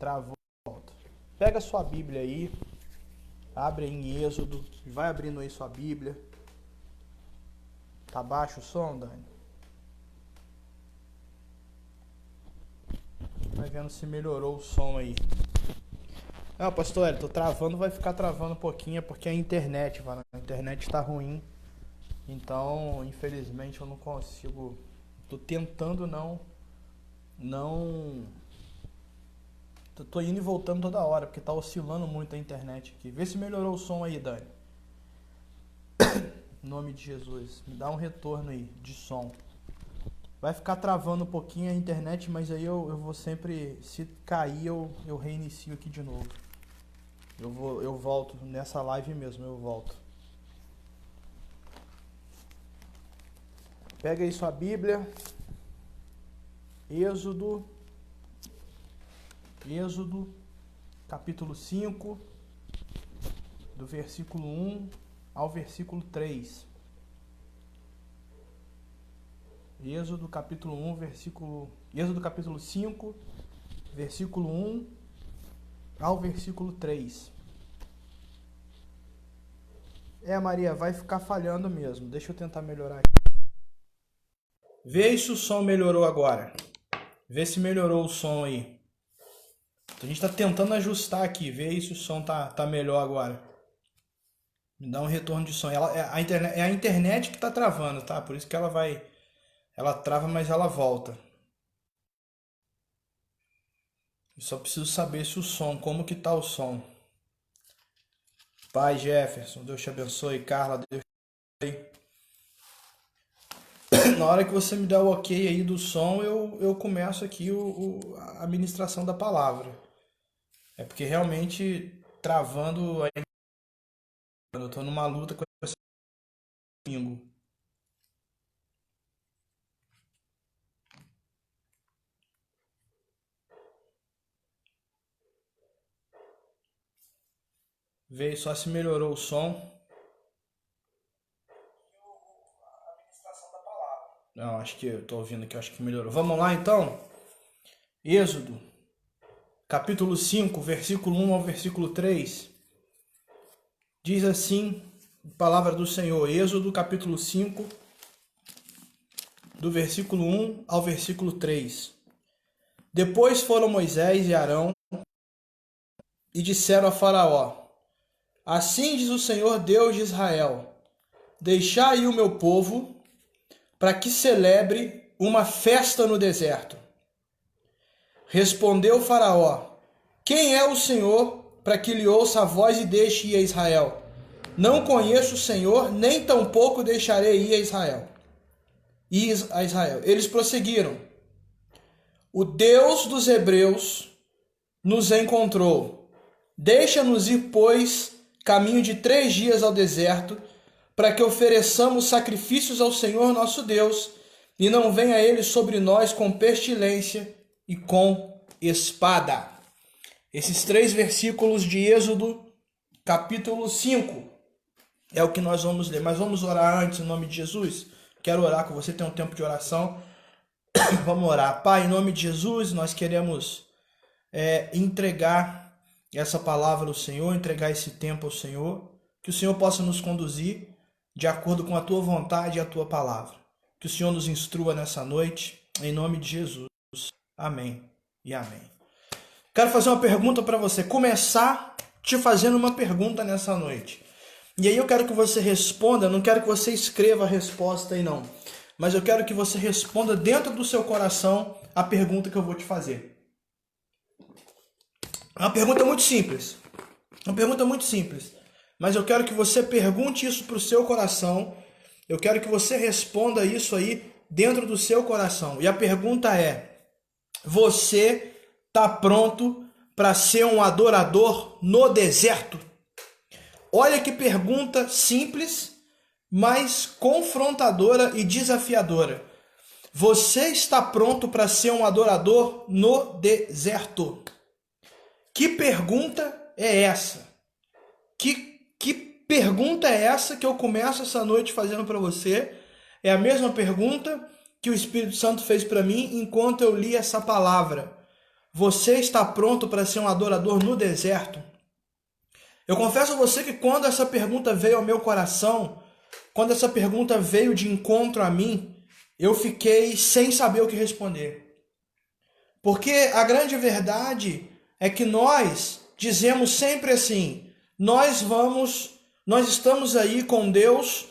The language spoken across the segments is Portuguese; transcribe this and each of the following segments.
Travou. Volta. Pega a sua Bíblia aí, abre em Êxodo, vai abrindo aí sua Bíblia. Tá baixo o som, Dani? Vai vendo se melhorou o som aí. Não, pastor Hélio, tô travando, vai ficar travando um pouquinho, porque a internet, mano, a internet tá ruim. Então, infelizmente, eu não consigo. Tô tentando tô indo e voltando toda hora, porque tá oscilando muito a internet aqui. Vê se melhorou o som aí, Dani. Em nome de Jesus, me dá um retorno aí de som. Vai ficar travando um pouquinho a internet, mas aí eu vou sempre, se cair, eu reinicio aqui de novo. Eu volto nessa live mesmo, eu volto. Pega aí sua Bíblia. Êxodo, capítulo 5, do versículo 1 ao versículo 3. Êxodo capítulo 5, versículo 1 ao versículo 3. Maria, vai ficar falhando mesmo. Deixa eu tentar melhorar aqui. Vê se o som melhorou agora. Vê se melhorou o som aí. A gente tá tentando ajustar aqui. Vê se o som tá melhor agora. Me dá um retorno de som. É a internet que tá travando, tá? Por isso que ela trava, mas ela volta. Eu só preciso saber se o som, como que tá o som. Pai Jefferson, Deus te abençoe. Carla, Deus te abençoe. Na hora que você me der o ok aí do som, eu começo aqui a ministração da palavra. É porque realmente travando ainda. Eu tô numa luta com esse domingo. Vê só se melhorou o som. Não, acho que eu tô ouvindo aqui, acho que melhorou. Vamos lá então? Êxodo, capítulo 5, versículo 1 ao versículo 3. Diz assim, palavra do Senhor. Êxodo, capítulo 5, do versículo 1 ao versículo 3. Depois foram Moisés e Arão e disseram a Faraó: Assim diz o Senhor Deus de Israel: Deixai aí o meu povo, para que celebre uma festa no deserto. Respondeu Faraó: Quem é o Senhor, para que lhe ouça a voz e deixe ir a Israel? Não conheço o Senhor, nem tampouco deixarei ir a Israel. Eles prosseguiram: O Deus dos Hebreus nos encontrou. Deixa-nos ir, pois, caminho de 3 dias ao deserto, para que ofereçamos sacrifícios ao Senhor nosso Deus, e não venha ele sobre nós com pestilência e com espada. Esses 3 versículos de Êxodo, capítulo 5, é o que nós vamos ler. Mas vamos orar antes, em nome de Jesus. Quero orar com você, tem um tempo de oração. Vamos orar. Pai, em nome de Jesus, nós queremos entregar essa palavra ao Senhor, entregar esse tempo ao Senhor, que o Senhor possa nos conduzir de acordo com a tua vontade e a tua palavra. Que o Senhor nos instrua nessa noite, em nome de Jesus. Amém e amém. Quero fazer uma pergunta para você, começar te fazendo uma pergunta nessa noite. E aí eu quero que você responda, não quero que você escreva a resposta aí não, mas eu quero que você responda dentro do seu coração a pergunta que eu vou te fazer. É uma pergunta muito simples, mas eu quero que você pergunte isso para o seu coração, eu quero que você responda isso aí dentro do seu coração. E a pergunta é: você está pronto para ser um adorador no deserto? Olha que pergunta simples, mas confrontadora e desafiadora. Você está pronto para ser um adorador no deserto? Que pergunta é essa? Que pergunta é essa que eu começo essa noite fazendo para você? É a mesma pergunta que o Espírito Santo fez para mim enquanto eu li essa palavra. você está pronto para ser um adorador no deserto? Eu confesso a você que quando essa pergunta veio ao meu coração, quando essa pergunta veio de encontro a mim, eu fiquei sem saber o que responder. Porque a grande verdade é que nós dizemos sempre assim, nós estamos aí com Deus,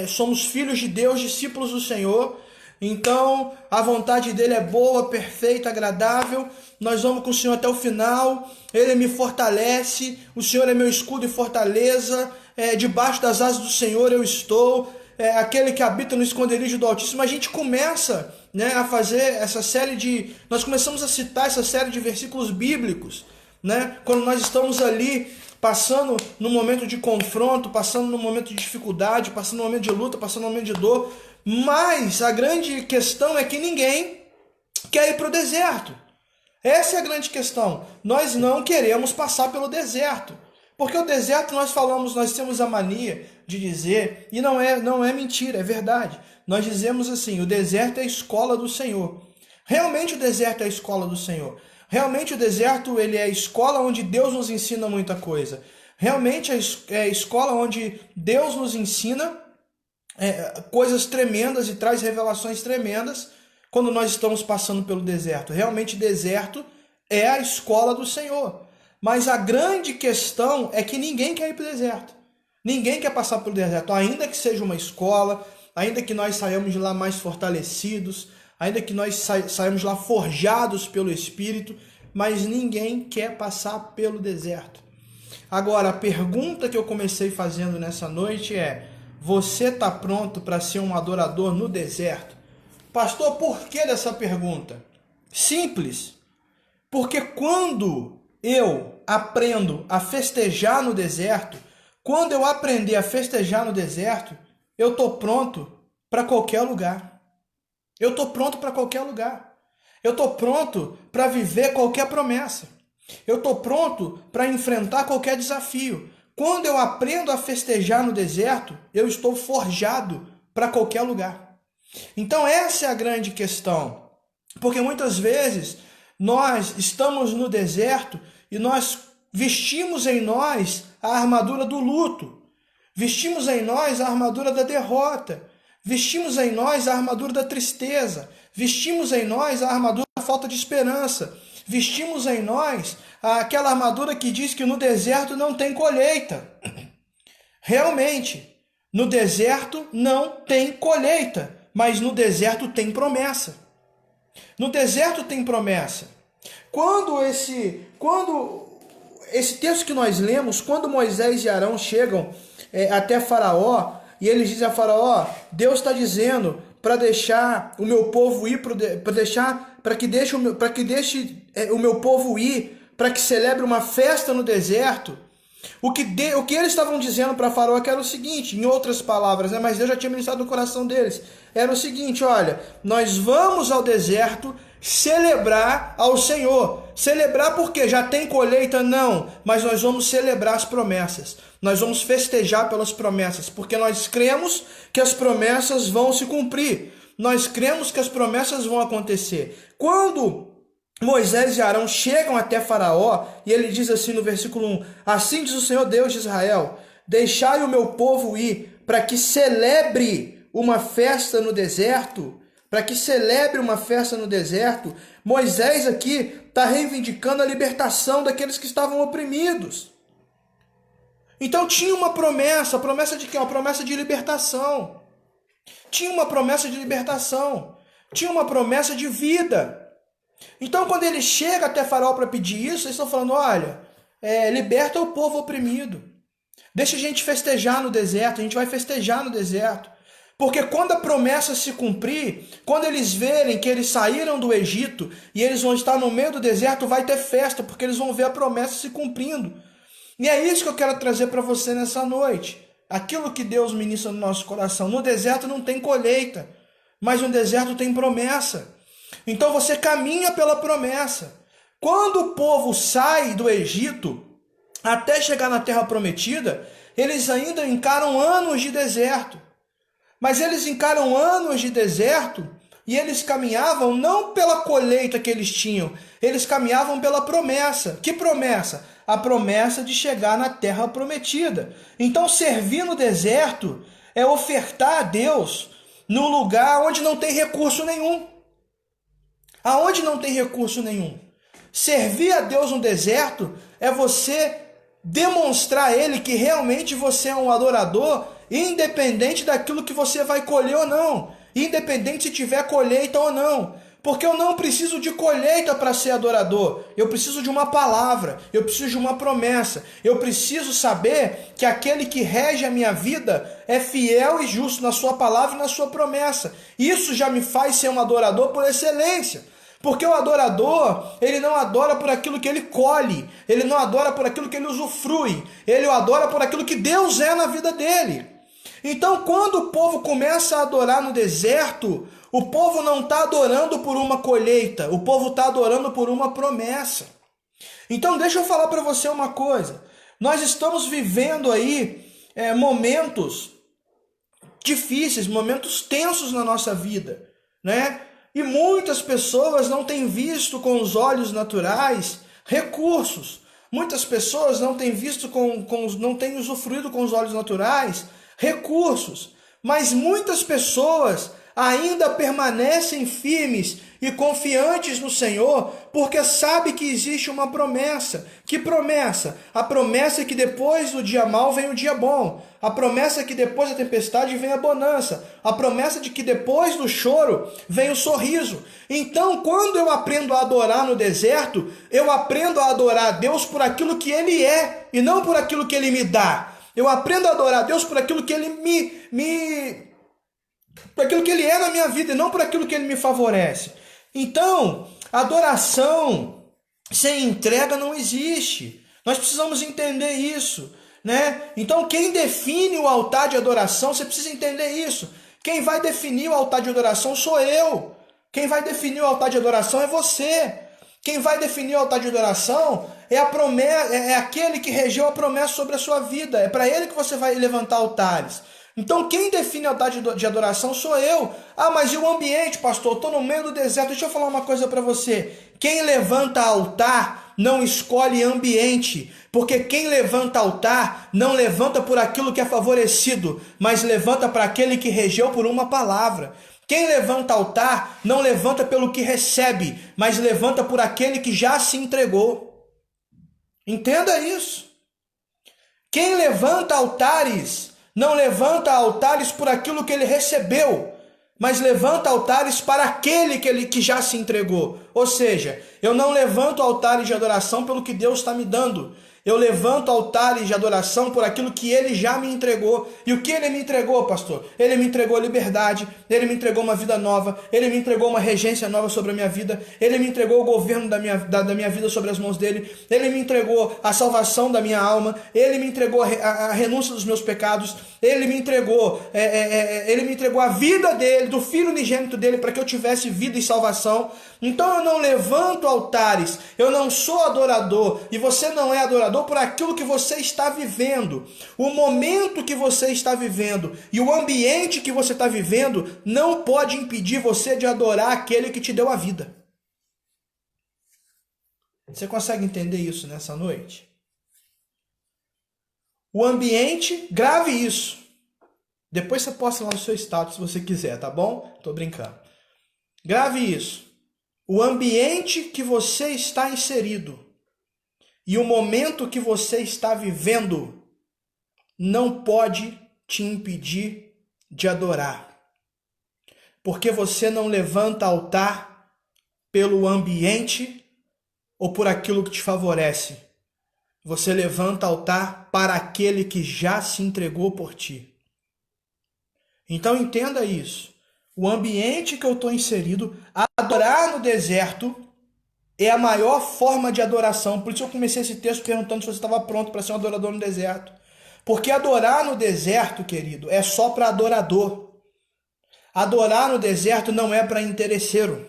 somos filhos de Deus, discípulos do Senhor, então a vontade dele é boa, perfeita, agradável, nós vamos com o Senhor até o final, ele me fortalece, o Senhor é meu escudo e fortaleza, debaixo das asas do Senhor eu estou, aquele que habita no esconderijo do Altíssimo. A gente começa, né, a fazer essa série de... Nós começamos a citar essa série de versículos bíblicos, né, quando nós estamos ali passando num momento de confronto, passando num momento de dificuldade, passando num momento de luta, passando num momento de dor. Mas a grande questão é que ninguém quer ir para o deserto. Essa é a grande questão. Nós não queremos passar pelo deserto. Porque o deserto nós temos a mania de dizer, e não é mentira, é verdade. Nós dizemos assim, o deserto é a escola do Senhor. Realmente o deserto é a escola do Senhor. Realmente o deserto ele é a escola onde Deus nos ensina muita coisa. Realmente é a escola onde Deus nos ensina coisas tremendas e traz revelações tremendas quando nós estamos passando pelo deserto. Realmente deserto é a escola do Senhor. Mas a grande questão é que ninguém quer ir para o deserto. Ninguém quer passar pelo deserto, ainda que seja uma escola, ainda que nós saiamos de lá mais fortalecidos, ainda que nós saiamos lá forjados pelo Espírito, mas ninguém quer passar pelo deserto. Agora, a pergunta que eu comecei fazendo nessa noite é: você está pronto para ser um adorador no deserto? Pastor, por que dessa pergunta? Simples. Porque quando eu aprendo a festejar no deserto, quando eu aprender a festejar no deserto, eu estou pronto para qualquer lugar. Eu estou pronto para qualquer lugar. Eu estou pronto para viver qualquer promessa. Eu estou pronto para enfrentar qualquer desafio. Quando eu aprendo a festejar no deserto, eu estou forjado para qualquer lugar. Então essa é a grande questão. Porque muitas vezes nós estamos no deserto e nós vestimos em nós a armadura do luto. Vestimos em nós a armadura da derrota. Vestimos em nós a armadura da tristeza. Vestimos em nós a armadura da falta de esperança. Vestimos em nós aquela armadura que diz que no deserto não tem colheita. Realmente, no deserto não tem colheita, mas no deserto tem promessa. No deserto tem promessa. Quando esse texto que nós lemos, quando Moisés e Arão chegam até Faraó, e eles dizem a Faraó, Deus está dizendo para deixar o meu povo ir, para que deixe o meu povo ir, para que celebre uma festa no deserto. O que eles estavam dizendo para Faraó que era o seguinte, em outras palavras, né, mas Deus já tinha ministrado no coração deles, era o seguinte: olha, nós vamos ao deserto celebrar ao Senhor. Celebrar porque já tem colheita? Não, mas nós vamos celebrar as promessas. Nós vamos festejar pelas promessas, porque nós cremos que as promessas vão se cumprir. Nós cremos que as promessas vão acontecer. Quando Moisés e Arão chegam até Faraó, e ele diz assim no versículo 1, assim diz o Senhor Deus de Israel, deixai o meu povo ir, para que celebre uma festa no deserto, Moisés aqui está reivindicando a libertação daqueles que estavam oprimidos. Então tinha uma promessa, a promessa de quê? Uma promessa de libertação. Tinha uma promessa de libertação, tinha uma promessa de vida. Então, quando ele chega até Faraó para pedir isso, eles estão falando, olha, liberta o povo oprimido. Deixa a gente festejar no deserto, a gente vai festejar no deserto. Porque quando a promessa se cumprir, quando eles verem que eles saíram do Egito e eles vão estar no meio do deserto, vai ter festa, porque eles vão ver a promessa se cumprindo. E é isso que eu quero trazer para você nessa noite. Aquilo que Deus ministra no nosso coração. No deserto não tem colheita, mas no deserto tem promessa. Então você caminha pela promessa. Quando o povo sai do Egito até chegar na terra prometida, eles ainda encaram anos de deserto. Mas eles encaram anos de deserto e eles caminhavam não pela colheita que eles tinham, eles caminhavam pela promessa. Que promessa? A promessa de chegar na terra prometida. Então, servir no deserto é ofertar a Deus no lugar onde não tem recurso nenhum. Aonde não tem recurso nenhum. Servir a Deus no deserto é você demonstrar a Ele que realmente você é um adorador, independente daquilo que você vai colher ou não, independente se tiver colheita ou não. Porque eu não preciso de colheita para ser adorador. Eu preciso de uma palavra, eu preciso de uma promessa. Eu preciso saber que aquele que rege a minha vida é fiel e justo na sua palavra e na sua promessa. Isso já me faz ser um adorador por excelência. Porque o adorador, ele não adora por aquilo que ele colhe, ele não adora por aquilo que ele usufrui, ele adora por aquilo que Deus é na vida dele. Então, quando o povo começa a adorar no deserto, o povo não está adorando por uma colheita, o povo está adorando por uma promessa. Então, deixa eu falar para você uma coisa. Nós estamos vivendo aí momentos difíceis, momentos tensos na nossa vida, né? E muitas pessoas não têm visto com os olhos naturais recursos. Muitas pessoas não têm visto não têm usufruído com os olhos naturais recursos. Mas muitas pessoas ainda permanecem firmes e confiantes no Senhor, porque sabe que existe uma promessa. Que promessa? A promessa é que depois do dia mau vem o dia bom. A promessa é que depois da tempestade vem a bonança. A promessa de que depois do choro vem o sorriso. Então, quando eu aprendo a adorar no deserto, eu aprendo a adorar a Deus por aquilo que Ele é e não por aquilo que Ele me dá. Eu aprendo a adorar a Deus por aquilo que Ele por aquilo que Ele é na minha vida e não por aquilo que Ele me favorece. Então, adoração sem entrega não existe. Nós precisamos entender isso, né? Então, quem define o altar de adoração, você precisa entender isso. Quem vai definir o altar de adoração sou eu. Quem vai definir o altar de adoração é você. Quem vai definir o altar de adoração é a promessa, é aquele que regeu a promessa sobre a sua vida. É para ele que você vai levantar altares. Então, quem define o altar de adoração sou eu. Ah, mas e o ambiente, pastor? Eu estou no meio do deserto. Deixa eu falar uma coisa para você. Quem levanta altar não escolhe ambiente. Porque quem levanta altar não levanta por aquilo que é favorecido, mas levanta para aquele que regeu por uma palavra. Quem levanta altar não levanta pelo que recebe, mas levanta por aquele que já se entregou. Entenda isso. Quem levanta altares não levanta altares por aquilo que ele recebeu, mas levanta altares para aquele que já se entregou. Ou seja, eu não levanto altares de adoração pelo que Deus está me dando. Eu levanto altares de adoração por aquilo que Ele já me entregou. E o que Ele me entregou, pastor? Ele me entregou liberdade, Ele me entregou uma vida nova, Ele me entregou uma regência nova sobre a minha vida, Ele me entregou o governo da minha vida sobre as mãos dEle, Ele me entregou a salvação da minha alma, Ele me entregou a renúncia dos meus pecados, Ele me entregou a vida dEle, do Filho unigênito dEle, para que eu tivesse vida e salvação. Então eu não levanto altares, eu não sou adorador, e você não é adorador por aquilo que você está vivendo. O momento que você está vivendo e o ambiente que você está vivendo não pode impedir você de adorar aquele que te deu a vida. Você consegue entender isso nessa noite? O ambiente, grave isso. Depois você posta lá no seu status se você quiser, tá bom? Tô brincando. Grave isso. O ambiente que você está inserido e o momento que você está vivendo não pode te impedir de adorar. Porque você não levanta altar pelo ambiente ou por aquilo que te favorece. Você levanta altar para aquele que já se entregou por ti. Então entenda isso. O ambiente que eu estou inserido, adorar no deserto é a maior forma de adoração. Por isso eu comecei esse texto perguntando se você estava pronto para ser um adorador no deserto. Porque adorar no deserto, querido, é só para adorador. Adorar no deserto não é para interesseiro.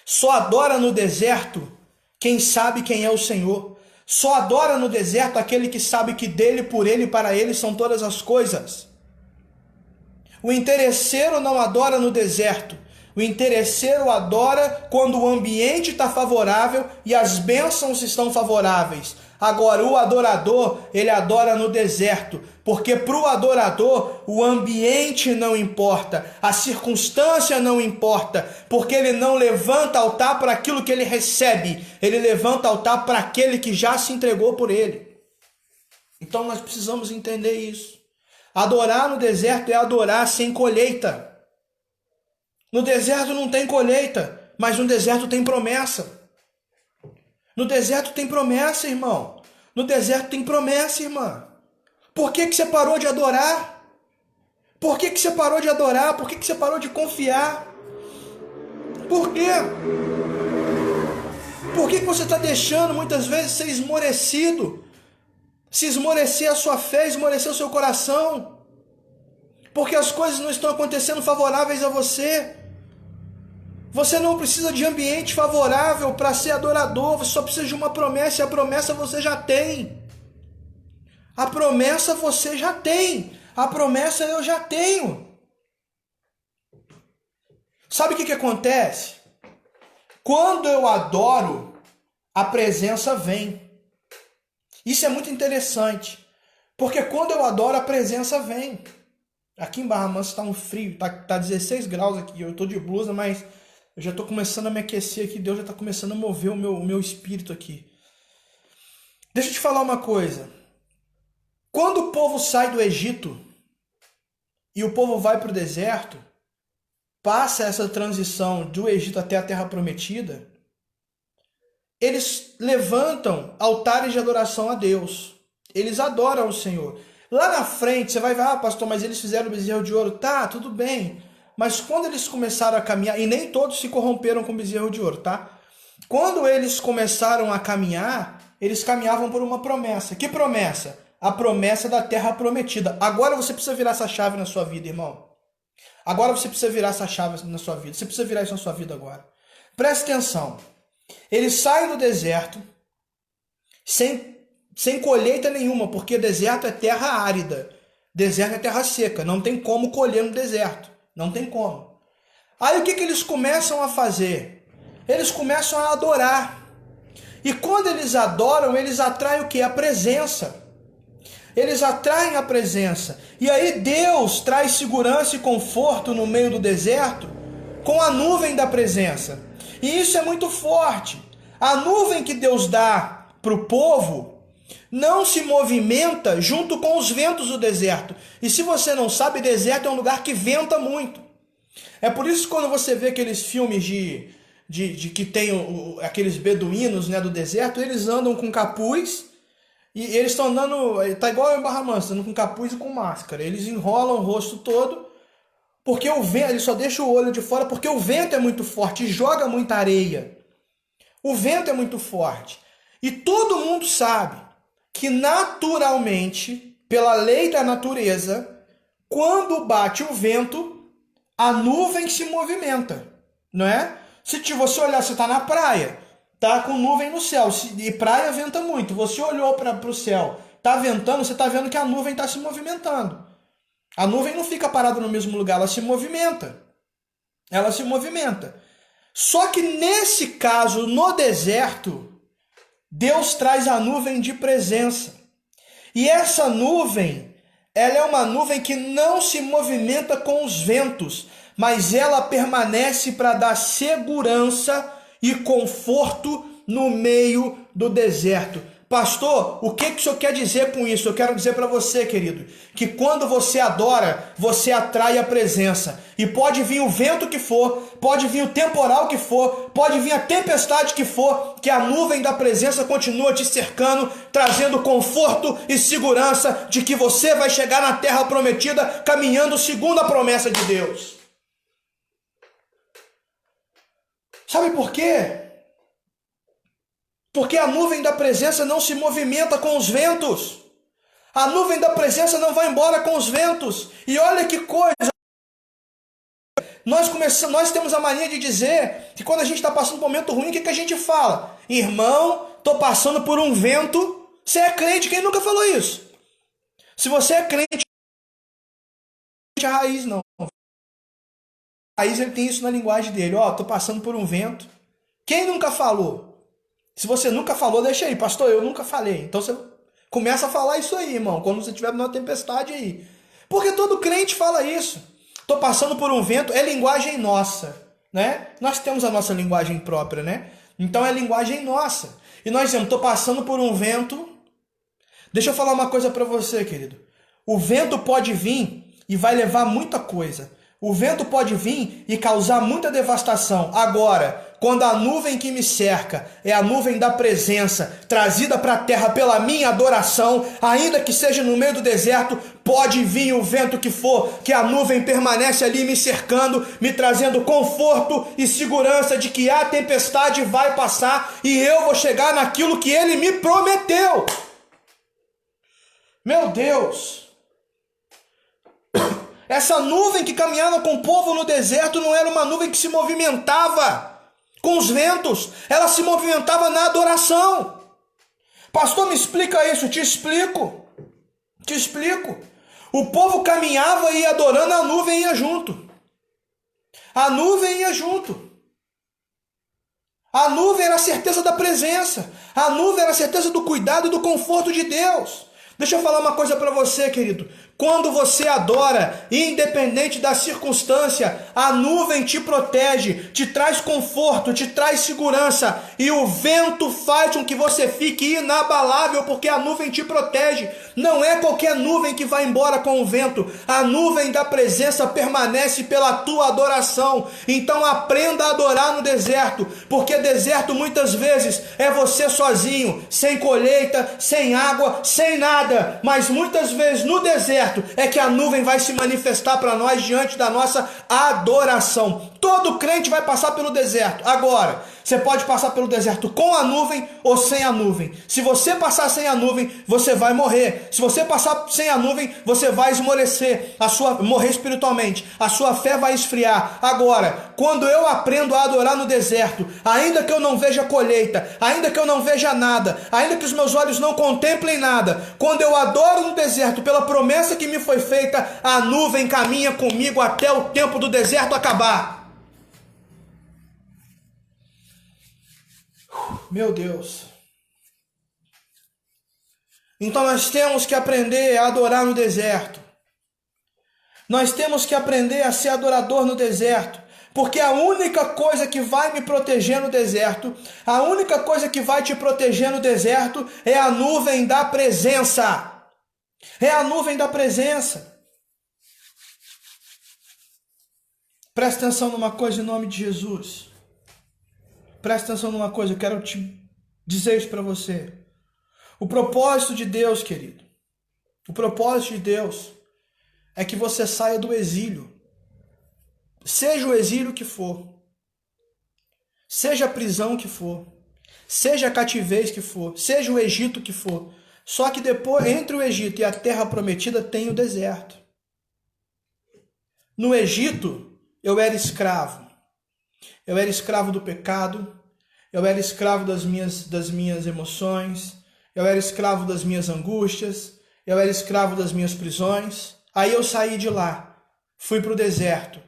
Só adora no deserto quem sabe quem é o Senhor. Só adora no deserto aquele que sabe que dele, por ele e para ele são todas as coisas. O interesseiro não adora no deserto. O interesseiro adora quando o ambiente está favorável e as bênçãos estão favoráveis. Agora, o adorador, ele adora no deserto, porque para o adorador o ambiente não importa, a circunstância não importa, porque ele não levanta altar para aquilo que ele recebe, ele levanta altar para aquele que já se entregou por ele. Então nós precisamos entender isso. Adorar no deserto é adorar sem colheita. No deserto não tem colheita, mas no deserto tem promessa. No deserto tem promessa, irmão. No deserto tem promessa, irmã. Por que você parou de adorar? Por que você parou de adorar? Por que você parou de confiar? Por quê? Por que você está deixando muitas vezes ser esmorecido? Se esmorecer a sua fé, esmorecer o seu coração. Porque as coisas não estão acontecendo favoráveis a você. Você não precisa de ambiente favorável para ser adorador, você só precisa de uma promessa, e a promessa você já tem. A promessa você já tem. A promessa eu já tenho. Sabe o que acontece? Quando eu adoro, a presença vem. Isso é muito interessante, porque quando eu adoro, a presença vem. Aqui em Barra Mansa está um frio, tá 16 graus aqui, eu estou de blusa, mas eu já estou começando a me aquecer aqui, Deus já está começando a mover o meu espírito aqui. Deixa eu te falar uma coisa. Quando o povo sai do Egito e o povo vai para o deserto, passa essa transição do Egito até a Terra Prometida, eles levantam altares de adoração a Deus. Eles adoram o Senhor. Lá na frente, você vai ver, pastor, mas eles fizeram o bezerro de ouro. Tá, tudo bem. Mas quando eles começaram a caminhar, e nem todos se corromperam com o bezerro de ouro, tá? Quando eles começaram a caminhar, eles caminhavam por uma promessa. Que promessa? A promessa da terra prometida. Agora você precisa virar essa chave na sua vida, irmão. Agora você precisa virar essa chave na sua vida. Você precisa virar isso na sua vida agora. Presta atenção. Eles saem do deserto sem colheita nenhuma, porque deserto é terra árida. Deserto é terra seca. Não tem como colher no deserto. Não tem como. Aí o que eles começam a fazer? Eles começam a adorar. E quando eles adoram, eles atraem o quê? A presença. Eles atraem a presença. E aí Deus traz segurança e conforto no meio do deserto com a nuvem da presença. E isso é muito forte. A nuvem que Deus dá para o povo não se movimenta junto com os ventos do deserto. E se você não sabe, deserto é um lugar que venta muito. É por isso que quando você vê aqueles filmes de que tem aqueles beduínos, né, do deserto, eles andam com capuz e eles estão andando, tá igual em Barra Mansa, andando com capuz e com máscara. Eles enrolam o rosto todo, porque o vento, ele só deixa o olho de fora, porque o vento é muito forte e joga muita areia. O vento é muito forte. E todo mundo sabe que naturalmente, pela lei da natureza, quando bate o vento, a nuvem se movimenta, não é? Se você olhar, você está na praia, tá com nuvem no céu, e praia venta muito. Você olhou para o céu, tá ventando, você está vendo que a nuvem está se movimentando. A nuvem não fica parada no mesmo lugar, ela se movimenta. Ela se movimenta. Só que nesse caso, no deserto, Deus traz a nuvem de presença. E essa nuvem, ela é uma nuvem que não se movimenta com os ventos, mas ela permanece para dar segurança e conforto no meio do deserto. Pastor, o que o senhor quer dizer com isso? Eu quero dizer para você, querido, que quando você adora, você atrai a presença. E pode vir o vento que for, pode vir o temporal que for, pode vir a tempestade que for, que a nuvem da presença continua te cercando, trazendo conforto e segurança de que você vai chegar na terra prometida, caminhando segundo a promessa de Deus. Sabe por quê? Porque a nuvem da presença não se movimenta com os ventos. A nuvem da presença não vai embora com os ventos. E olha que coisa. Nós temos a mania de dizer que quando a gente está passando um momento ruim, o que a gente fala? Irmão, estou passando por um vento. Você é crente, quem nunca falou isso? Se você é crente, a raiz não. Aí ele tem isso na linguagem dele. Ó, tô passando por um vento. Quem nunca falou? Se você nunca falou, deixa aí. Pastor, eu nunca falei. Então você começa a falar isso aí, irmão. Quando você estiver numa tempestade aí. Porque todo crente fala isso. Tô passando por um vento. É linguagem nossa, né? Nós temos a nossa linguagem própria, né? Então é linguagem nossa. E nós dizemos, tô passando por um vento. Deixa eu falar uma coisa para você, querido. O vento pode vir e vai levar muita coisa. O vento pode vir e causar muita devastação. Agora, quando a nuvem que me cerca é a nuvem da presença, trazida para a terra pela minha adoração, ainda que seja no meio do deserto, pode vir o vento que for, que a nuvem permanece ali me cercando, me trazendo conforto e segurança de que a tempestade vai passar e eu vou chegar naquilo que ele me prometeu. Meu Deus! Essa nuvem que caminhava com o povo no deserto não era uma nuvem que se movimentava com os ventos, ela se movimentava na adoração. Pastor, me explica isso. Te explico. O povo caminhava e ia adorando, a nuvem ia junto. A nuvem ia junto. A nuvem era a certeza da presença. A nuvem era a certeza do cuidado e do conforto de Deus. Deixa eu falar uma coisa para você, querido. Quando você adora, independente da circunstância, a nuvem te protege, te traz conforto, te traz segurança. E o vento faz com que você fique inabalável, porque a nuvem te protege. Não é qualquer nuvem que vai embora com o vento. A nuvem da presença permanece pela tua adoração. Então aprenda a adorar no deserto, porque deserto muitas vezes é você sozinho, sem colheita, sem água, sem nada. Mas muitas vezes no deserto é que a nuvem vai se manifestar para nós diante da nossa adoração. Todo crente vai passar pelo deserto. Agora, você pode passar pelo deserto com a nuvem ou sem a nuvem. Se você passar sem a nuvem, você vai morrer. Se você passar sem a nuvem, você vai esmorecer, morrer espiritualmente. A sua fé vai esfriar. Agora, quando eu aprendo a adorar no deserto, ainda que eu não veja colheita, ainda que eu não veja nada, ainda que os meus olhos não contemplem nada, quando eu adoro no deserto pela promessa que me foi feita, a nuvem caminha comigo até o tempo do deserto acabar. Meu Deus. Então nós temos que aprender a adorar no deserto. Nós temos que aprender a ser adorador no deserto. Porque a única coisa que vai me proteger no deserto, a única coisa que vai te proteger no deserto é a nuvem da presença. É a nuvem da presença. Presta atenção numa coisa em nome de Jesus. Presta atenção numa coisa, eu quero te dizer isso para você. O propósito de Deus, querido, o propósito de Deus é que você saia do exílio. Seja o exílio que for, seja a prisão que for, seja a cativez que for, seja o Egito que for. Só que depois, entre o Egito e a terra prometida, tem o deserto. No Egito, eu era escravo. Eu era escravo do pecado, eu era escravo das minhas emoções, eu era escravo das minhas angústias, eu era escravo das minhas prisões. Aí eu saí de lá, fui para o deserto.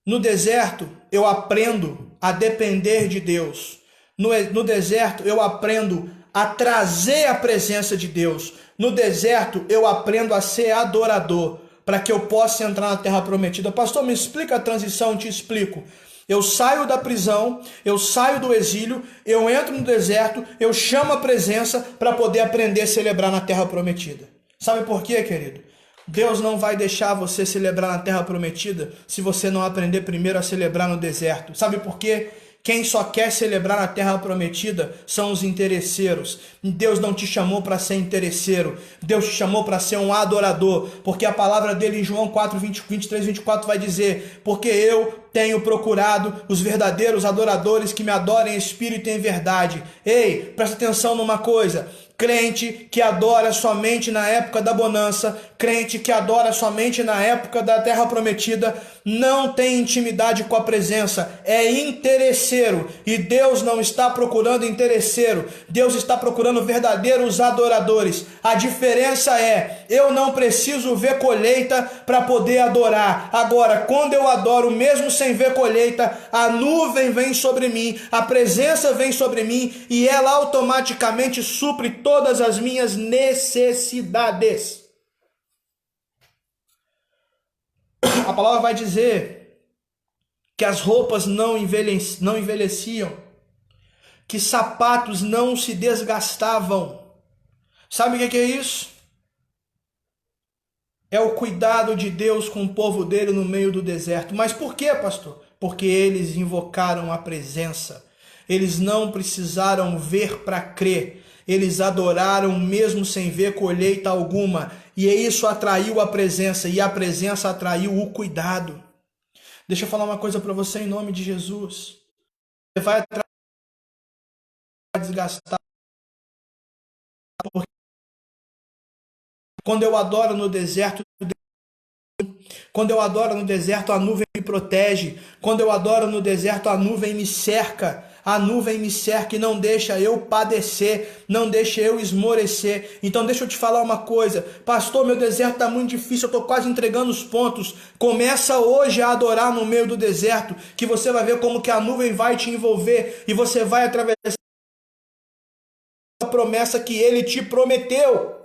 No deserto, eu aprendo a depender de Deus. No deserto, eu aprendo a trazer a presença de Deus. No deserto, eu aprendo a ser adorador, para que eu possa entrar na terra prometida. Pastor, me explica a transição, te explico. Eu saio da prisão, eu saio do exílio, eu entro no deserto, eu chamo a presença para poder aprender a celebrar na terra prometida. Sabe por quê, querido? Deus não vai deixar você celebrar na terra prometida se você não aprender primeiro a celebrar no deserto. Sabe por quê? Quem só quer celebrar na terra prometida são os interesseiros. Deus não te chamou para ser interesseiro. Deus te chamou para ser um adorador. Porque a palavra dele em João 4, 23, 24 vai dizer: porque eu tenho procurado os verdadeiros adoradores que me adorem em espírito e em verdade. Ei, presta atenção numa coisa. Crente que adora somente na época da bonança, crente que adora somente na época da terra prometida, não tem intimidade com a presença, é interesseiro. E Deus não está procurando interesseiro, Deus está procurando verdadeiros adoradores. A diferença é, eu não preciso ver colheita para poder adorar. Agora, quando eu adoro, mesmo sem ver colheita, a nuvem vem sobre mim, a presença vem sobre mim e ela automaticamente supre todas as minhas necessidades. A palavra vai dizer que as roupas não envelheciam, que sapatos não se desgastavam. Sabe o que é isso? É o cuidado de Deus com o povo dele no meio do deserto. Mas por quê, pastor? Porque eles invocaram a presença. Eles não precisaram ver para crer. Eles adoraram mesmo sem ver colheita alguma. E isso atraiu a presença. E a presença atraiu o cuidado. Deixa eu falar uma coisa para você em nome de Jesus. Você vai desgastar. Porque quando eu adoro no deserto, a nuvem me protege. Quando eu adoro no deserto, a nuvem me cerca. A nuvem me cerca e não deixa eu padecer, não deixa eu esmorecer. Então deixa eu te falar uma coisa. Pastor, meu deserto está muito difícil, eu estou quase entregando os pontos. Começa hoje a adorar no meio do deserto, que você vai ver como que a nuvem vai te envolver e você vai atravessar a promessa que ele te prometeu.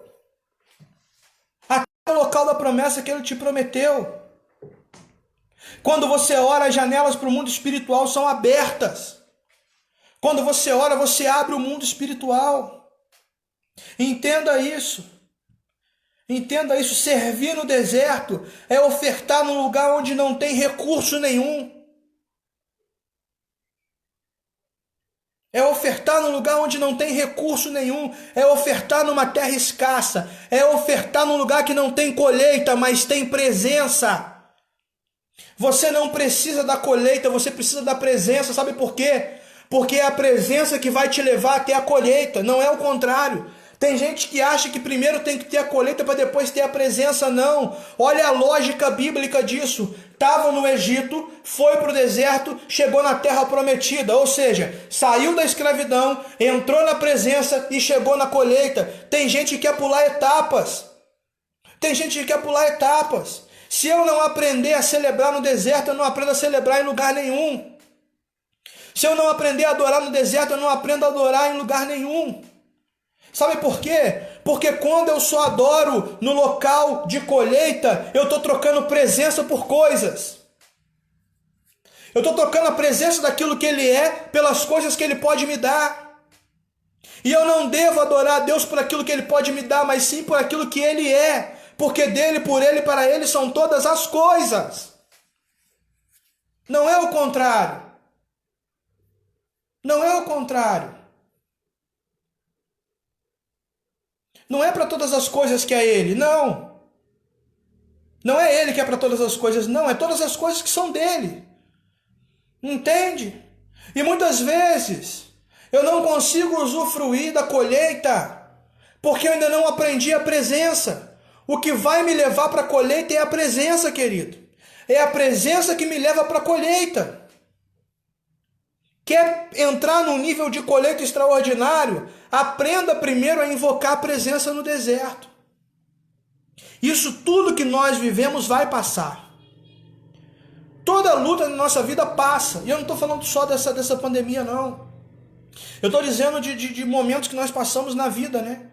Até o local da promessa que ele te prometeu. Quando você ora, as janelas para o mundo espiritual são abertas. Quando você ora, você abre o mundo espiritual. Entenda isso. Entenda isso. Servir no deserto é ofertar num lugar onde não tem recurso nenhum. É ofertar num lugar onde não tem recurso nenhum. É ofertar numa terra escassa. É ofertar num lugar que não tem colheita, mas tem presença. Você não precisa da colheita, você precisa da presença. Sabe por quê? Porque é a presença que vai te levar até a colheita, não é o contrário. Tem gente que acha que primeiro tem que ter a colheita para depois ter a presença, não. Olha a lógica bíblica disso. Estava no Egito, foi para o deserto, chegou na terra prometida, ou seja, saiu da escravidão, entrou na presença e chegou na colheita. Tem gente que quer pular etapas. Se eu não aprender a celebrar no deserto, eu não aprendo a celebrar em lugar nenhum. Se eu não aprender a adorar no deserto, eu não aprendo a adorar em lugar nenhum. Sabe por quê? Porque quando eu só adoro no local de colheita, eu estou trocando presença por coisas. Eu estou trocando a presença daquilo que Ele é pelas coisas que Ele pode me dar. E eu não devo adorar a Deus por aquilo que Ele pode me dar, mas sim por aquilo que Ele é. Porque dele, por Ele e para Ele são todas as coisas. Não é o contrário. Não é o contrário. Não é para todas as coisas que é Ele, não. Não é Ele que é para todas as coisas, não. É todas as coisas que são dele. Entende? E muitas vezes eu não consigo usufruir da colheita porque eu ainda não aprendi a presença. O que vai me levar para a colheita é a presença, querido. É a presença que me leva para a colheita. Quer entrar num nível de colheita extraordinário? Aprenda primeiro a invocar a presença no deserto. Isso tudo que nós vivemos vai passar. Toda luta na nossa vida passa. E eu não estou falando só dessa pandemia, não. Eu estou dizendo de momentos que nós passamos na vida, né?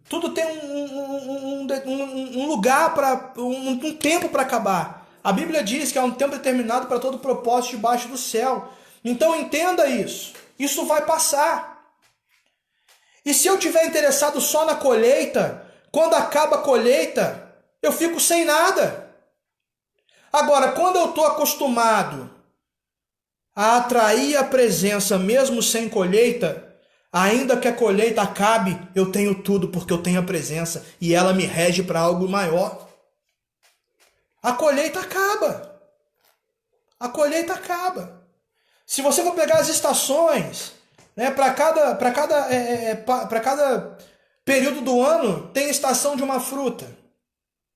Tudo tem um lugar, um tempo para acabar. A Bíblia diz que há um tempo determinado para todo propósito debaixo do céu. Então entenda isso. Isso vai passar. E se eu estiver interessado só na colheita, quando acaba a colheita, eu fico sem nada. Agora, quando eu estou acostumado a atrair a presença mesmo sem colheita, ainda que a colheita acabe, eu tenho tudo porque eu tenho a presença e ela me rege para algo maior. A colheita acaba. A colheita acaba. Se você for pegar as estações, né, para cada Período do ano tem estação de uma fruta.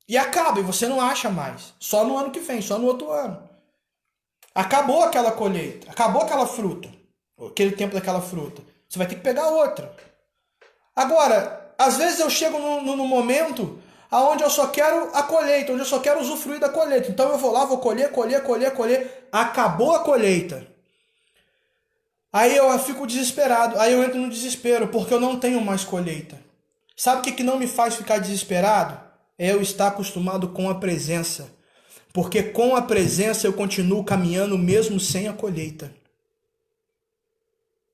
E acaba, e você não acha mais. Só no ano que vem, só no outro ano. Acabou aquela colheita, acabou aquela fruta, aquele tempo daquela fruta. Você vai ter que pegar outra. Agora, às vezes eu chego no momento onde eu só quero a colheita, onde eu só quero usufruir da colheita. Então eu vou lá, vou colher. Acabou a colheita. Aí eu fico desesperado, aí eu entro no desespero, porque eu não tenho mais colheita. Sabe o que não me faz ficar desesperado? É eu estar acostumado com a presença. Porque com a presença eu continuo caminhando mesmo sem a colheita.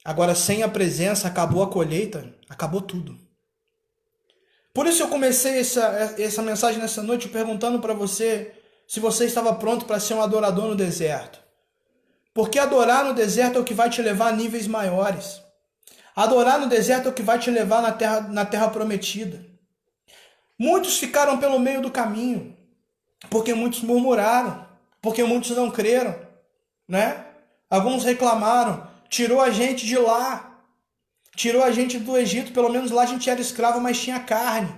Agora, sem a presença, acabou a colheita, acabou tudo. Por isso eu comecei essa mensagem nessa noite perguntando para você se você estava pronto para ser um adorador no deserto. Porque adorar no deserto é o que vai te levar a níveis maiores. Adorar no deserto é o que vai te levar na terra prometida. Muitos ficaram pelo meio do caminho, porque muitos murmuraram, porque muitos não creram, né? Alguns reclamaram, tirou a gente de lá, tirou a gente do Egito, pelo menos lá a gente era escravo, mas tinha carne.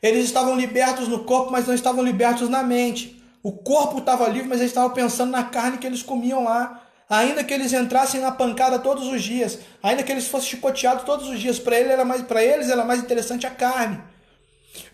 Eles estavam libertos no corpo, mas não estavam libertos na mente. O corpo estava livre, mas eles estavam pensando na carne que eles comiam lá. Ainda que eles entrassem na pancada todos os dias, ainda que eles fossem chicoteados todos os dias, para eles era mais interessante a carne.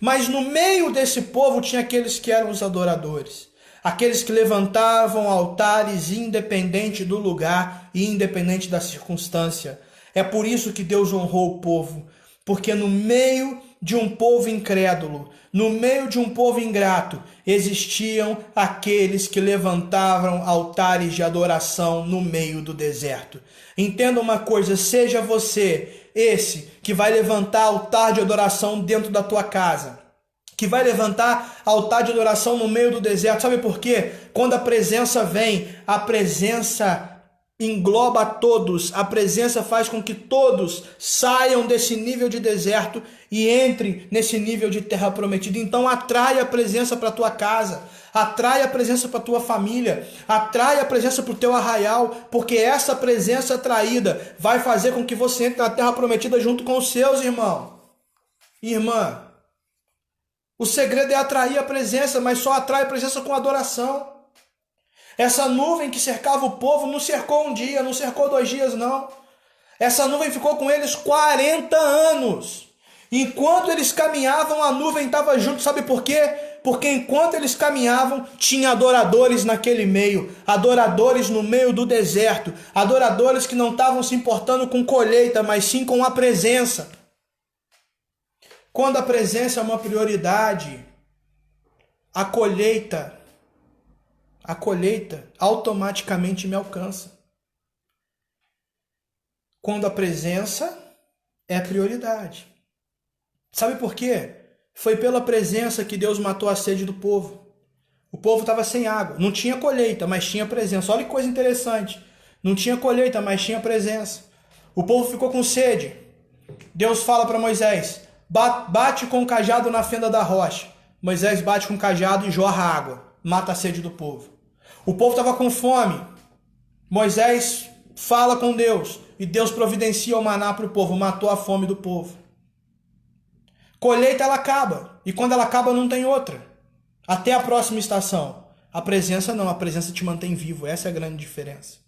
Mas no meio desse povo tinha aqueles que eram os adoradores. Aqueles que levantavam altares independente do lugar e independente da circunstância. É por isso que Deus honrou o povo. Porque no meio de um povo incrédulo, no meio de um povo ingrato, existiam aqueles que levantavam altares de adoração no meio do deserto. Entenda uma coisa, seja você esse que vai levantar altar de adoração dentro da tua casa, que vai levantar altar de adoração no meio do deserto. Sabe por quê? Quando a presença vem, a presença engloba todos, a presença faz com que todos saiam desse nível de deserto e entrem nesse nível de terra prometida. Então atrai a presença para a tua casa, atrai a presença para a tua família, atrai a presença para o teu arraial, porque essa presença atraída vai fazer com que você entre na terra prometida junto com os seus irmãos. Irmã, o segredo é atrair a presença, mas só atrai a presença com adoração. Essa nuvem que cercava o povo não cercou um dia, não cercou 2 dias, não. Essa nuvem ficou com eles 40 anos. Enquanto eles caminhavam, a nuvem estava junto. Sabe por quê? Porque enquanto eles caminhavam, tinha adoradores naquele meio. Adoradores no meio do deserto. Adoradores que não estavam se importando com colheita, mas sim com a presença. Quando a presença é uma prioridade, a colheita automaticamente me alcança. Quando a presença é prioridade. Sabe por quê? Foi pela presença que Deus matou a sede do povo. O povo estava sem água. Não tinha colheita, mas tinha presença. Olha que coisa interessante. Não tinha colheita, mas tinha presença. O povo ficou com sede. Deus fala para Moisés: bate com o cajado na fenda da rocha. Moisés bate com o cajado e jorra água. Mata a sede do povo. O povo estava com fome. Moisés fala com Deus e Deus providencia o maná para o povo. Matou a fome do povo. Colheita ela acaba. E quando ela acaba não tem outra. Até a próxima estação. A presença não. A presença te mantém vivo. Essa é a grande diferença.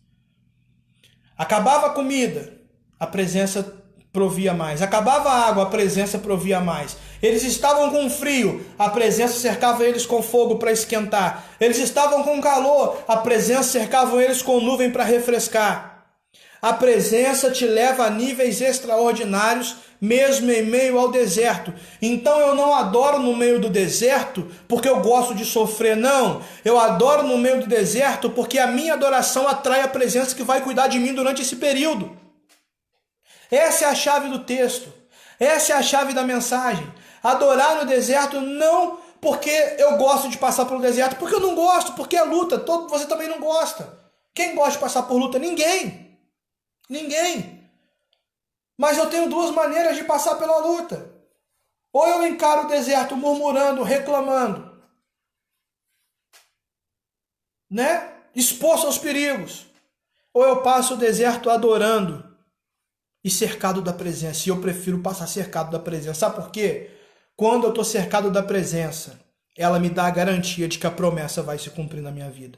Acabava a comida. A presença provia mais. Acabava a água, a presença provia mais. Eles estavam com frio, a presença cercava eles com fogo para esquentar. Eles estavam com calor, a presença cercava eles com nuvem para refrescar. A presença te leva a níveis extraordinários, mesmo em meio ao deserto. Então eu não adoro no meio do deserto porque eu gosto de sofrer, não. Eu adoro no meio do deserto porque a minha adoração atrai a presença que vai cuidar de mim durante esse período. Essa é a chave do texto. Essa é a chave da mensagem. Adorar no deserto não porque eu gosto de passar pelo deserto, porque eu não gosto, porque é luta. Você também não gosta. Quem gosta de passar por luta? Ninguém. Ninguém. Mas eu tenho 2 maneiras de passar pela luta. Ou eu encaro o deserto murmurando, reclamando, exposto aos perigos. Ou eu passo o deserto adorando e cercado da presença. E eu prefiro passar cercado da presença. Sabe por quê? Quando eu estou cercado da presença, ela me dá a garantia de que a promessa vai se cumprir na minha vida.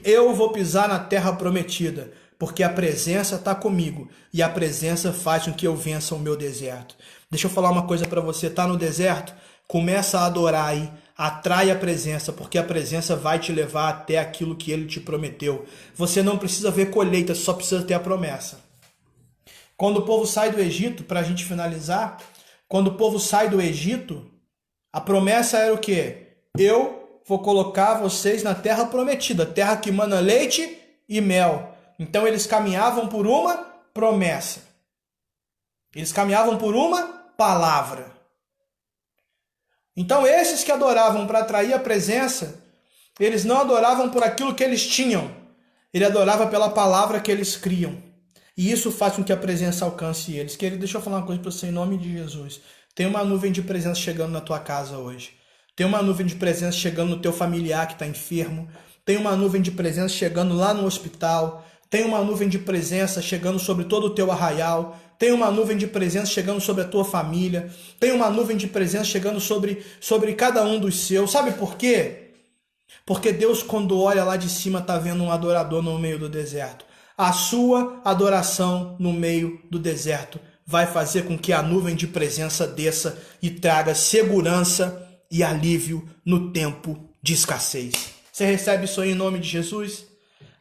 Eu vou pisar na terra prometida, porque a presença está comigo e a presença faz com que eu vença o meu deserto. Deixa eu falar uma coisa para você, tá no deserto? Começa a adorar aí, atrai a presença, porque a presença vai te levar até aquilo que ele te prometeu. Você não precisa ver colheita, só precisa ter a promessa. Quando o povo sai do Egito, para a gente finalizar, quando o povo sai do Egito, a promessa era o quê? Eu vou colocar vocês na terra prometida, terra que mana leite e mel. Então eles caminhavam por uma promessa. Eles caminhavam por uma palavra. Então esses que adoravam para atrair a presença, eles não adoravam por aquilo que eles tinham. Ele adorava pela palavra que eles criam. E isso faz com que a presença alcance eles. Querido, deixa eu falar uma coisa para você em nome de Jesus. Tem uma nuvem de presença chegando na tua casa hoje. Tem uma nuvem de presença chegando no teu familiar que está enfermo. Tem uma nuvem de presença chegando lá no hospital. Tem uma nuvem de presença chegando sobre todo o teu arraial. Tem uma nuvem de presença chegando sobre a tua família. Tem uma nuvem de presença chegando sobre cada um dos seus. Sabe por quê? Porque Deus, quando olha lá de cima, está vendo um adorador no meio do deserto. A sua adoração no meio do deserto vai fazer com que a nuvem de presença desça e traga segurança e alívio no tempo de escassez. Você recebe isso aí em nome de Jesus?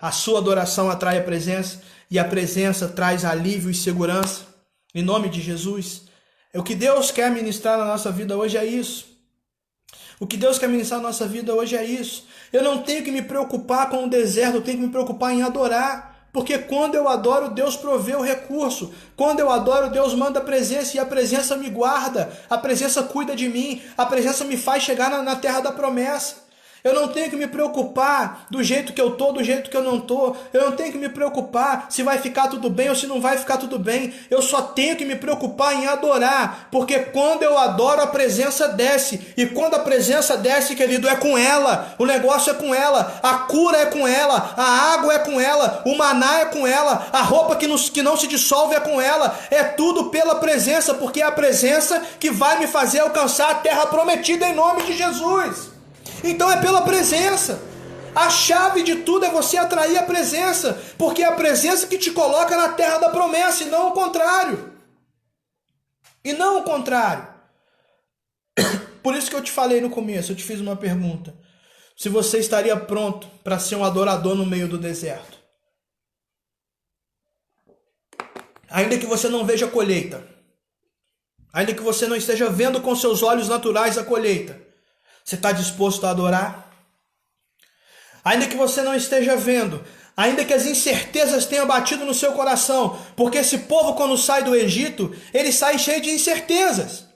A sua adoração atrai a presença e a presença traz alívio e segurança em nome de Jesus. O que Deus quer ministrar na nossa vida hoje é isso. O que Deus quer ministrar na nossa vida hoje é isso. Eu não tenho que me preocupar com o deserto, eu tenho que me preocupar em adorar. Porque quando eu adoro, Deus provê o recurso. Quando eu adoro, Deus manda a presença e a presença me guarda. A presença cuida de mim. A presença me faz chegar na terra da promessa. Eu não tenho que me preocupar do jeito que eu estou, do jeito que eu não estou. Eu não tenho que me preocupar se vai ficar tudo bem ou se não vai ficar tudo bem. Eu só tenho que me preocupar em adorar. Porque quando eu adoro, a presença desce. E quando a presença desce, querido, é com ela. O negócio é com ela. A cura é com ela. A água é com ela. O maná é com ela. A roupa que não se dissolve é com ela. É tudo pela presença. Porque é a presença que vai me fazer alcançar a terra prometida em nome de Jesus. Então é pela presença. A chave de tudo é você atrair a presença, porque é a presença que te coloca na terra da promessa e não o contrário. E não o contrário. Por isso que eu te falei no começo, eu te fiz uma pergunta. Se você estaria pronto para ser um adorador no meio do deserto. Ainda que você não veja a colheita. Ainda que você não esteja vendo com seus olhos naturais a colheita. Você está disposto a adorar? Ainda que você não esteja vendo, ainda que as incertezas tenham batido no seu coração, porque esse povo quando sai do Egito, eles saem cheios de incertezas.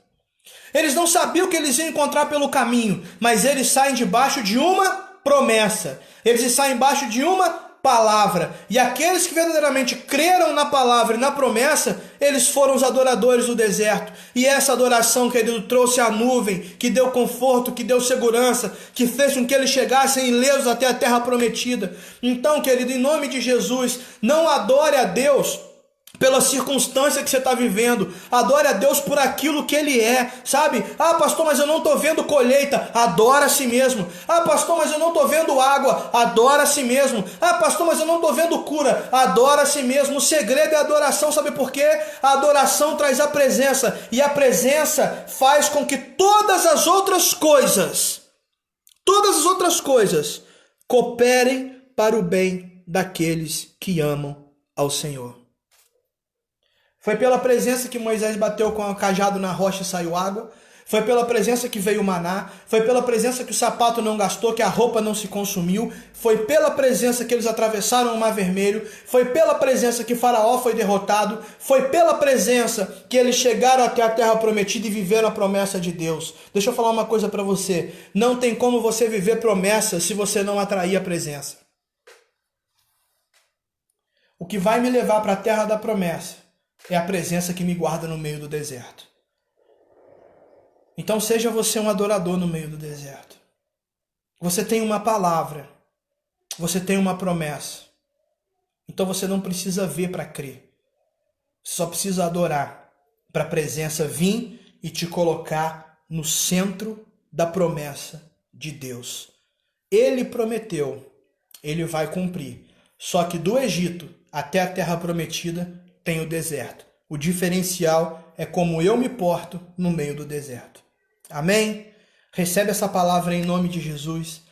Eles não sabiam o que eles iam encontrar pelo caminho, mas eles saem debaixo de uma promessa. Eles saem embaixo de uma palavra. E aqueles que verdadeiramente creram na palavra e na promessa, eles foram os adoradores do deserto. E essa adoração, querido, trouxe a nuvem, que deu conforto, que deu segurança, que fez com que eles chegassem ilesos até a terra prometida. Então, querido, em nome de Jesus, não adore a Deus pela circunstância que você está vivendo. Adore a Deus por aquilo que Ele é, sabe? Ah, pastor, mas eu não estou vendo colheita. Adora a si mesmo. Ah, pastor, mas eu não estou vendo água. Adora a si mesmo. Ah, pastor, mas eu não estou vendo cura. Adora a si mesmo. O segredo é a adoração, sabe por quê? A adoração traz a presença. E a presença faz com que todas as outras coisas cooperem para o bem daqueles que amam ao Senhor. Foi pela presença que Moisés bateu com o cajado na rocha e saiu água. Foi pela presença que veio o maná. Foi pela presença que o sapato não gastou, que a roupa não se consumiu. Foi pela presença que eles atravessaram o Mar Vermelho. Foi pela presença que Faraó foi derrotado. Foi pela presença que eles chegaram até a terra prometida e viveram a promessa de Deus. Deixa eu falar uma coisa para você. Não tem como você viver promessa se você não atrair a presença. O que vai me levar para a terra da promessa é a presença que me guarda no meio do deserto. Então seja você um adorador no meio do deserto. Você tem uma palavra. Você tem uma promessa. Então você não precisa ver para crer. Você só precisa adorar para a presença vir e te colocar no centro da promessa de Deus. Ele prometeu, ele vai cumprir. Só que do Egito até a terra prometida tem o deserto. O diferencial é como eu me porto no meio do deserto. Amém? Recebe essa palavra em nome de Jesus.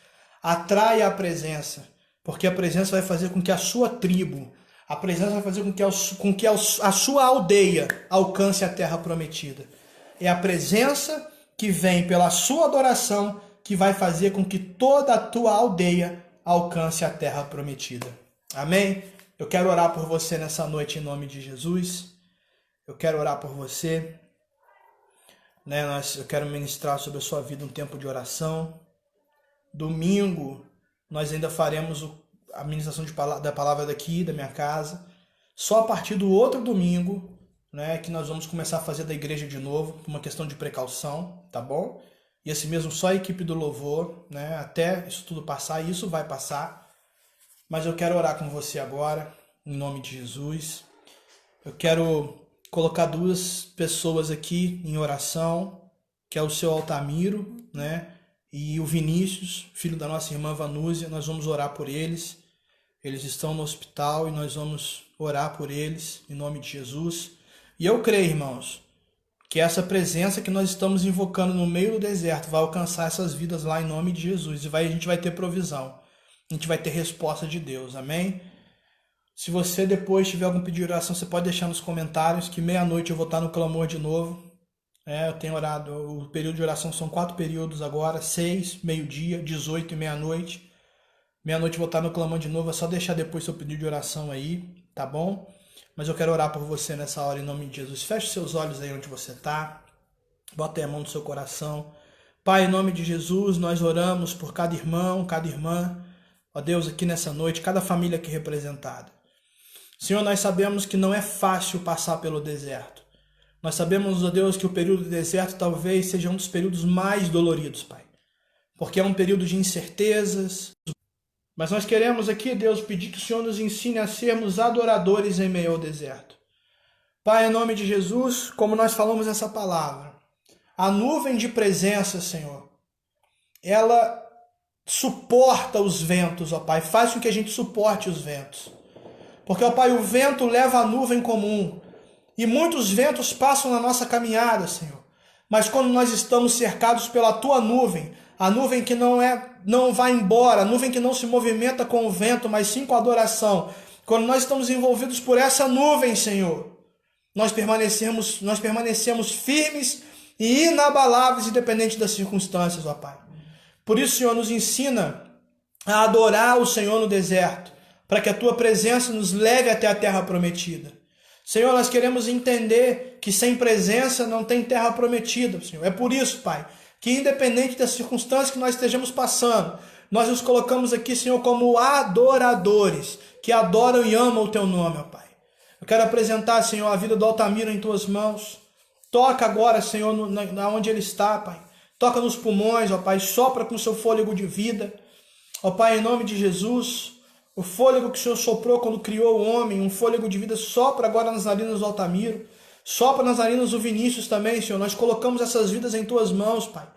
Atraia a presença, porque a presença vai fazer com que a sua tribo, a presença vai fazer com que a sua aldeia alcance a terra prometida. É a presença que vem pela sua adoração que vai fazer com que toda a tua aldeia alcance a terra prometida. Amém? Eu quero orar por você nessa noite em nome de Jesus. Eu quero orar por você. Eu quero ministrar sobre a sua vida um tempo de oração. Domingo, nós ainda faremos a ministração da palavra daqui, da minha casa. Só a partir do outro domingo, que nós vamos começar a fazer da igreja de novo, por uma questão de precaução, tá bom? E assim mesmo só a equipe do louvor, até isso tudo passar, e isso vai passar. Mas eu quero orar com você agora, em nome de Jesus. Eu quero colocar duas pessoas aqui em oração, que é o seu Altamiro, e o Vinícius, filho da nossa irmã Vanúzia. Nós vamos orar por eles. Eles estão no hospital e nós vamos orar por eles, em nome de Jesus. E eu creio, irmãos, que essa presença que nós estamos invocando no meio do deserto vai alcançar essas vidas lá em nome de Jesus. E a gente vai ter provisão. A gente vai ter resposta de Deus. Amém? Se você depois tiver algum pedido de oração, você pode deixar nos comentários, que meia-noite eu vou estar no clamor de novo. Eu tenho orado, o período de oração são 4 períodos agora, 6, meio-dia, 18 e meia-noite. Meia-noite eu vou estar no clamor de novo, é só deixar depois seu pedido de oração aí, tá bom? Mas eu quero orar por você nessa hora em nome de Jesus. Feche seus olhos aí onde você está, bota aí a mão no seu coração. Pai, em nome de Jesus, nós oramos por cada irmão, cada irmã, ó Deus, aqui nessa noite, cada família aqui representada. Senhor, nós sabemos que não é fácil passar pelo deserto. Nós sabemos, ó Deus, que o período do deserto talvez seja um dos períodos mais doloridos, Pai. Porque é um período de incertezas. Mas nós queremos aqui, Deus, pedir que o Senhor nos ensine a sermos adoradores em meio ao deserto. Pai, em nome de Jesus, como nós falamos essa palavra, a nuvem de presença, Senhor, ela suporta os ventos, ó Pai. Faz com que a gente suporte os ventos. Porque, ó Pai, o vento leva a nuvem comum. E muitos ventos passam na nossa caminhada, Senhor. Mas quando nós estamos cercados pela Tua nuvem, a nuvem que não vai embora, a nuvem que não se movimenta com o vento, mas sim com a adoração. Quando nós estamos envolvidos por essa nuvem, Senhor, nós permanecemos firmes e inabaláveis, independente das circunstâncias, ó Pai. Por isso, Senhor, nos ensina a adorar o Senhor no deserto, para que a Tua presença nos leve até a terra prometida. Senhor, nós queremos entender que sem presença não tem terra prometida, Senhor. É por isso, Pai, que independente das circunstâncias que nós estejamos passando, nós nos colocamos aqui, Senhor, como adoradores, que adoram e amam o Teu nome, ó Pai. Eu quero apresentar, Senhor, a vida do Altamiro em Tuas mãos. Toca agora, Senhor, onde ele está, Pai. Toca nos pulmões, ó Pai, sopra com o Seu fôlego de vida. Ó Pai, em nome de Jesus, o fôlego que o Senhor soprou quando criou o homem, um fôlego de vida, sopra agora nas narinas do Altamiro, sopra nas narinas do Vinícius também, Senhor. Nós colocamos essas vidas em Tuas mãos, Pai.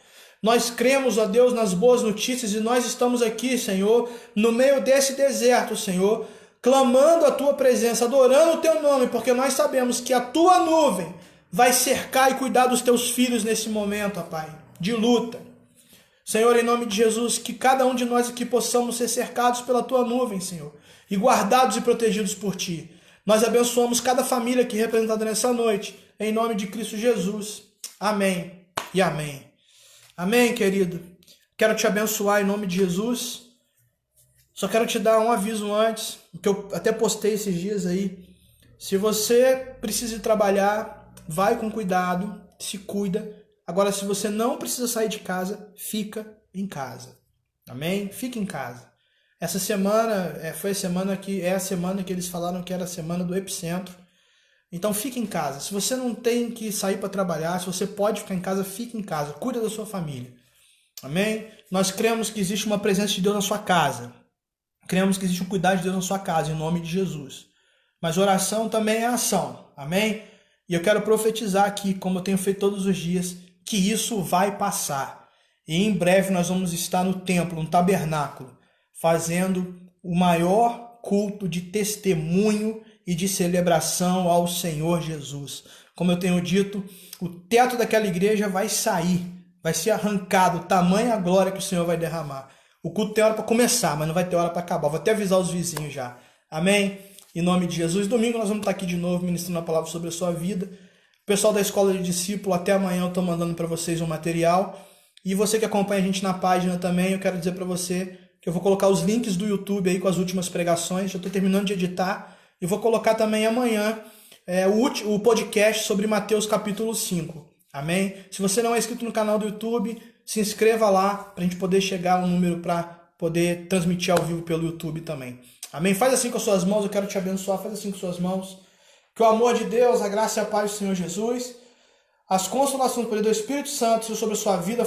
Nós cremos, ó Deus, nas boas notícias e nós estamos aqui, Senhor, no meio desse deserto, Senhor, clamando a Tua presença, adorando o Teu nome, porque nós sabemos que a Tua nuvem vai cercar e cuidar dos Teus filhos nesse momento, ó Pai, de luta. Senhor, em nome de Jesus, que cada um de nós aqui possamos ser cercados pela Tua nuvem, Senhor, e guardados e protegidos por Ti. Nós abençoamos cada família aqui representada nessa noite, em nome de Cristo Jesus. Amém e amém. Amém, querido. Quero te abençoar em nome de Jesus. Só quero te dar um aviso antes, que eu até postei esses dias aí. Se você precisa trabalhar, vai com cuidado, se cuida. Agora, se você não precisa sair de casa, fica em casa. Amém? Fica em casa. Essa semana foi a semana que eles falaram que era a semana do epicentro. Então, fica em casa. Se você não tem que sair para trabalhar, se você pode ficar em casa, fique em casa. Cuida da sua família. Amém? Nós cremos que existe uma presença de Deus na sua casa. Cremos que existe um cuidado de Deus na sua casa, em nome de Jesus. mas oração também é ação, amém? E eu quero profetizar aqui, como eu tenho feito todos os dias, que isso vai passar. E em breve nós vamos estar no templo, no tabernáculo, fazendo o maior culto de testemunho e de celebração ao Senhor Jesus. Como eu tenho dito, o teto daquela igreja vai sair, vai ser arrancado, tamanha a glória que o Senhor vai derramar. O culto tem hora para começar, mas não vai ter hora para acabar. Vou até avisar os vizinhos já. Amém? Em nome de Jesus. Domingo nós vamos estar aqui de novo ministrando a palavra sobre a sua vida. O pessoal da Escola de Discípulo, até amanhã eu estou mandando para vocês um material. E você que acompanha a gente na página também, eu quero dizer para você que eu vou colocar os links do YouTube aí com as últimas pregações. Já estou terminando de editar. E vou colocar também amanhã o podcast sobre Mateus capítulo 5. Amém? Se você não é inscrito no canal do YouTube, se inscreva lá para a gente poder chegar a um número para poder transmitir ao vivo pelo YouTube também. Amém? Faz assim com as suas mãos, eu quero te abençoar. Faz assim com as suas mãos. Que o amor de Deus, a graça e a paz do Senhor Jesus, as consolações do poder do Espírito Santo sobre a sua vida